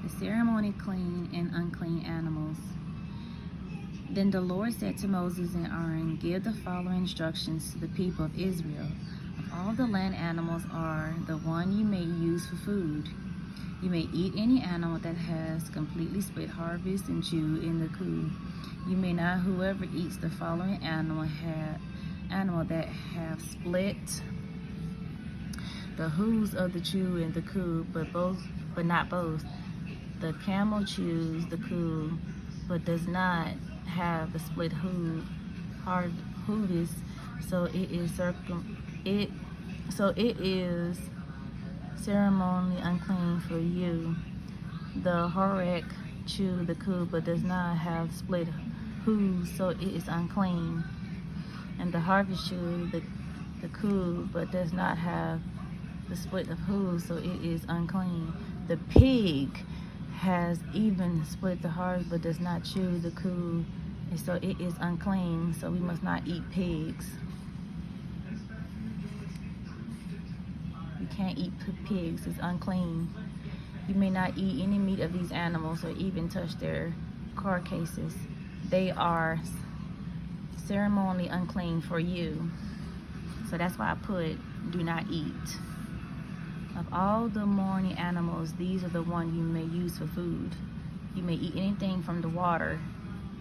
the ceremony clean and unclean animals. Then the Lord said to Moses and Aaron, give the following instructions to the people of Israel. Of all the land animals are the one you may use for food. You may eat any animal that has completely split harvest and chew in the coop. You may not, whoever eats the following animal that have split the hooves of the chew in the coop, but not both. The camel chews the coop, but does not have the split hooves, so it is ceremonially unclean for you. The horek chew the coop, but does not have split hooves, so it is unclean. And the harvest chew the coop, but does not have the split of hooves, so it is unclean. The pig has even split the harvest, but does not chew the coop, and so it is unclean. So we must not eat pigs. You can't eat pigs, it's unclean. You may not eat any meat of these animals or even touch their carcasses. They are ceremonially unclean for you. So that's why I put do not eat. Of all the morning animals, these are the ones you may use for food. You may eat anything from the water,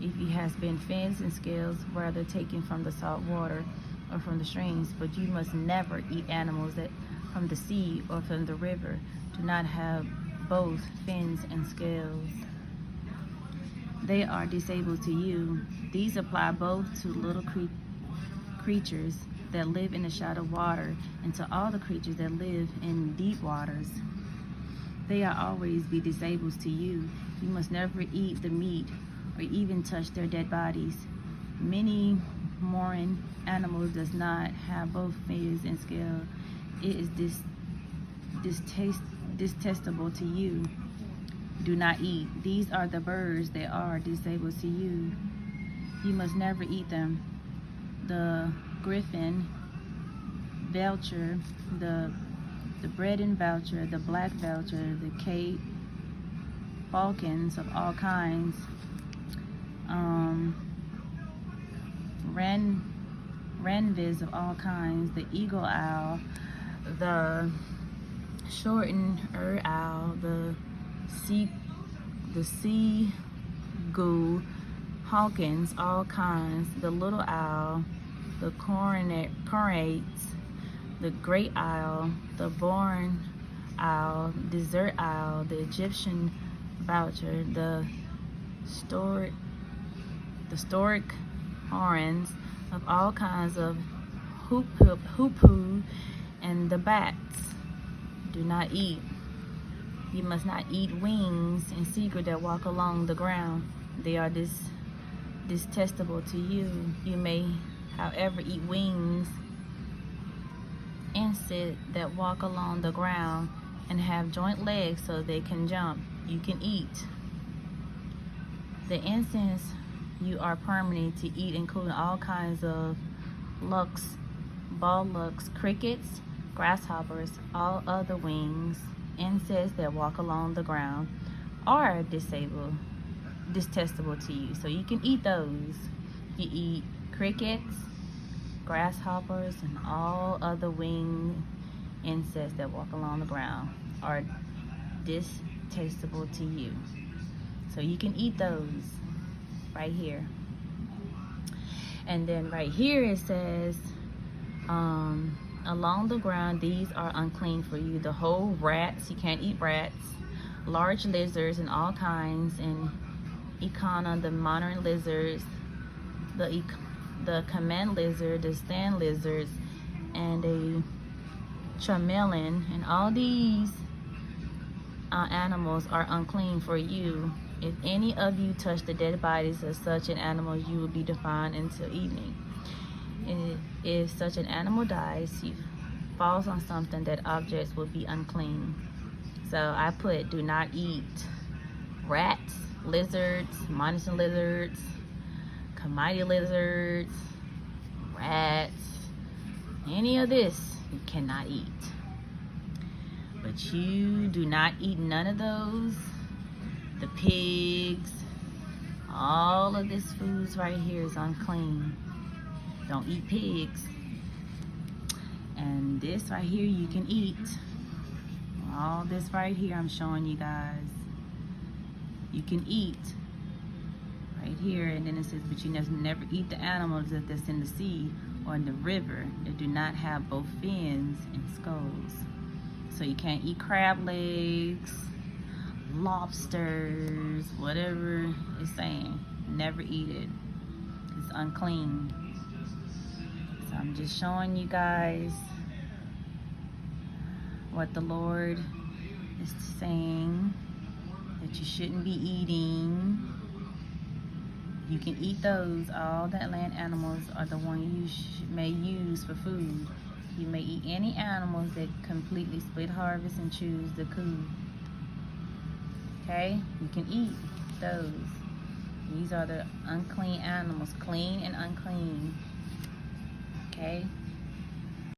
if it has been fins and scales, whether taken from the salt water or from the streams, but you must never eat animals that from the sea or from the river do not have both fins and scales. They are disabled to you. These apply both to little creatures that live in the shallow water and to all the creatures that live in deep waters. They are always be disabled to you. You must never eat the meat or even touch their dead bodies. Many marine animals does not have both fins and scales. It is detestable to you. Do not eat. These are the birds that are disabled to you. You must never eat them. The griffin, vulture, the breading vulture, the black vulture, the cape, falcons of all kinds, wrens of all kinds, the eagle owl, the shortened owl, the sea gull, hawkins, all kinds, the little owl, the cornates, the great owl, the barn owl, desert owl, the Egyptian vulture, the stork horns of all kinds of hoopoo, and the bats. Do not eat. You must not eat wings and secret that walk along the ground. They are detestable to you. You may, however, eat wings, insects that walk along the ground and have joint legs so they can jump. You can eat. The insects you are permitted to eat include all kinds of ball lucks, crickets, grasshoppers, all other wings, insects that walk along the ground are detestable to you. So you can eat those. You eat crickets, grasshoppers, and all other winged insects that walk along the ground are distasteful to you. So you can eat those right here. And then right here it says, along the ground, these are unclean for you. The whole rats, you can't eat rats, large lizards and all kinds, and echana, the modern lizards, the command lizard, the stand lizards, and a chameleon, and all these animals are unclean for you. If any of you touch the dead bodies of such an animal, you will be defiled until evening. And if such an animal dies, he falls on something, that objects will be unclean. So I put do not eat rats, lizards, monitoring lizards, commodity lizards, rats, any of this you cannot eat. But you do not eat none of those pigs. All of this foods right here is unclean. Don't eat pigs. And this right here you can eat. All this right here I'm showing you guys. You can eat right here, and then it says, but you never eat the animals that's in the sea or in the river that do not have both fins and skulls. So you can't eat crab legs, lobsters, whatever it's saying. Never eat it. It's unclean. So I'm just showing you guys what the Lord is saying that you shouldn't be eating. You can eat those. All that land animals are the ones you may use for food. You may eat any animals that completely split harvest and choose the coup. Okay? You can eat those. These are the unclean animals, clean and unclean. Okay?